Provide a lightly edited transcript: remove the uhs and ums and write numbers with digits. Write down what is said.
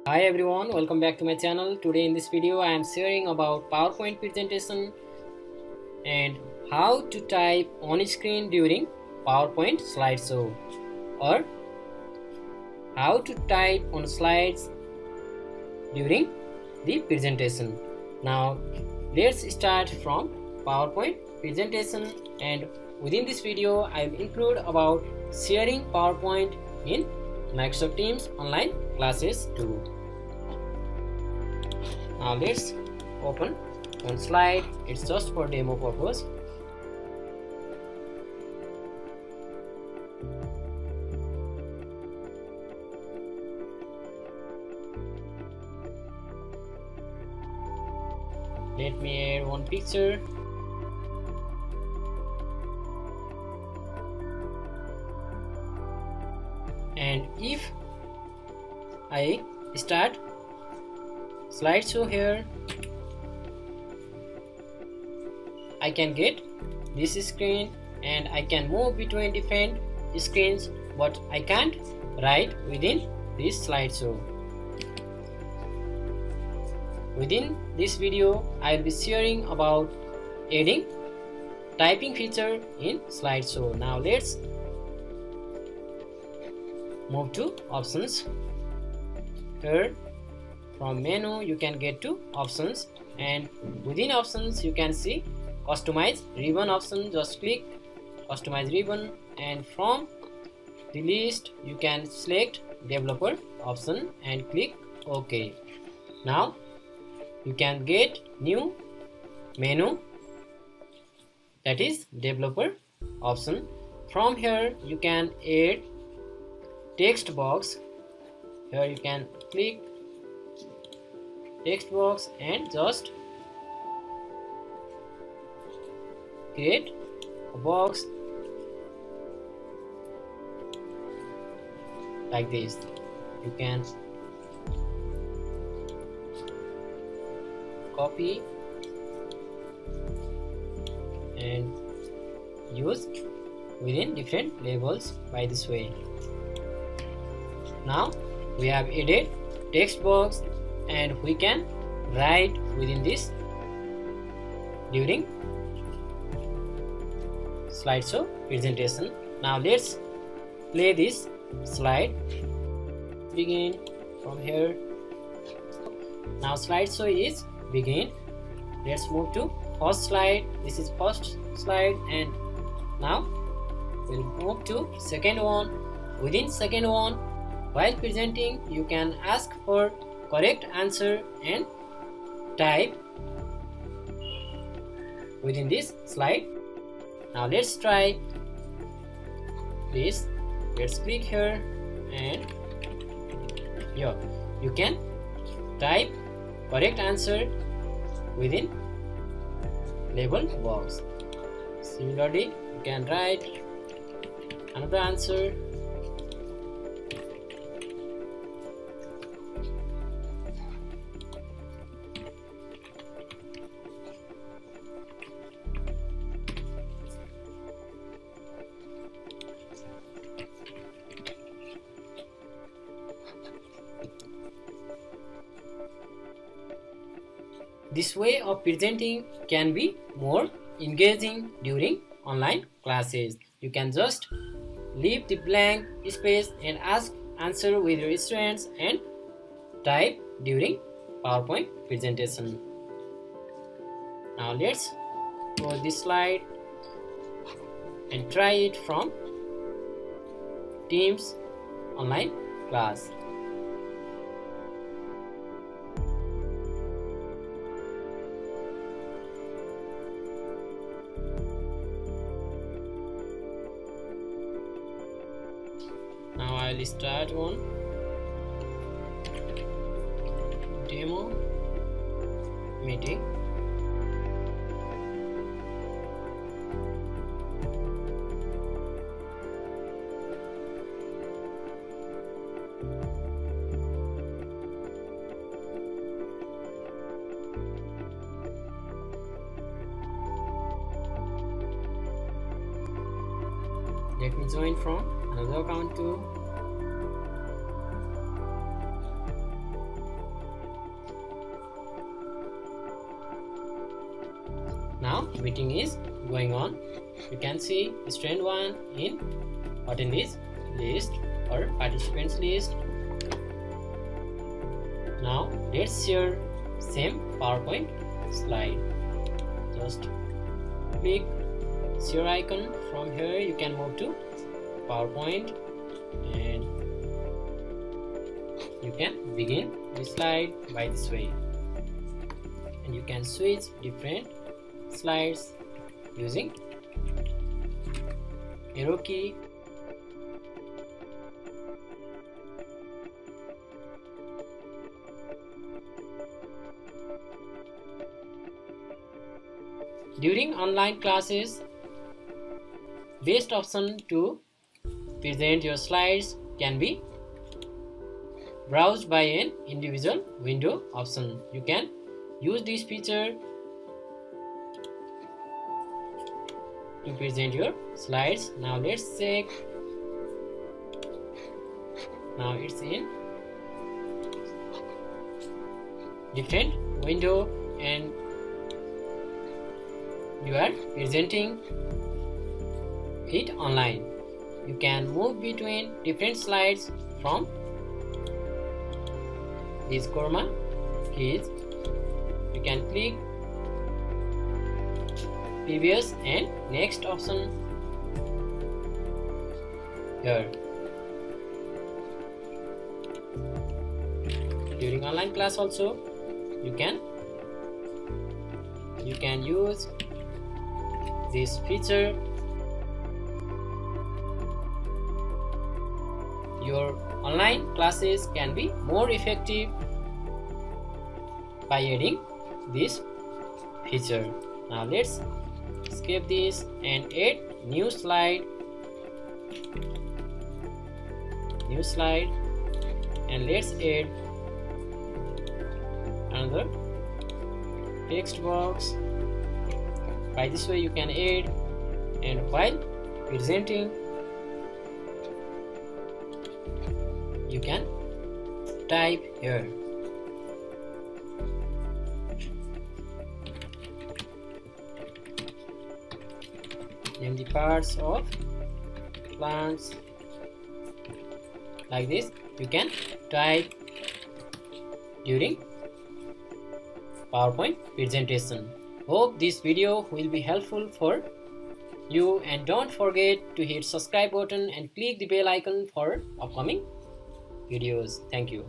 Hi everyone, welcome back to my channel. Today in this video I am sharing about PowerPoint presentation and how to type on screen during PowerPoint slideshow, or how to type on slides during the presentation. Now let's start from PowerPoint presentation, and within this video I will include about sharing PowerPoint in Microsoft Teams online classes too. Now let's open one slide. It's just for demo purpose. Let me add one picture. And if I start slideshow here, I can get this screen and I can move between different screens, but I can't write within this slideshow. Within this video, I will be sharing about adding typing feature in slideshow. Now let's move to options. Here from menu you can get to options, and within options you can see customize ribbon option. Just click customize ribbon, and from the list you can select developer option and click OK. Now you can get new menu, that is developer option. From here you can add text box. Here you can click text box and just create a box like this. You can copy and use within different labels by this way. Now we have added text box and we can write within this during slideshow presentation. Now let's play this slide. Begin from here. Now slideshow is begin. Let's move to first slide. This is first slide, and now we'll move to second one. Within second one, while presenting you can ask for correct answer and type within this slide. Now let's try this. Let's click here, and here you can type correct answer within label box. Similarly you can write another answer. This way of presenting can be more engaging during online classes. You can just leave the blank space and ask answer with your students and type during PowerPoint presentation. Now let's go this slide and try it from Teams online class. Now I will start one demo meeting. Let me join from another account too. now meeting is going on. You can see student 1 in attendees list or participants list. Now let's share same PowerPoint slide. Just click share icon. From here you can move to PowerPoint and you can begin the slide by this way, and you can switch different slides using arrow key. During online classes, best option to present your slides can be browsed by an individual window option. You can use this feature to present your slides. Now let's check. Now it's in different window and you are presenting it online. You can move between different slides from these comma keys. You can click previous and next option here. During online class also you can use this feature. Your online classes can be more effective by adding this feature. Now let's skip this and add new slide, and let's add another text box. By this way you can add, and while presenting you can type here. Name the parts of plants. Like this you can type during PowerPoint presentation. Hope this video will be helpful for you, and don't forget to hit subscribe button and click the bell icon for upcoming videos. Thank you.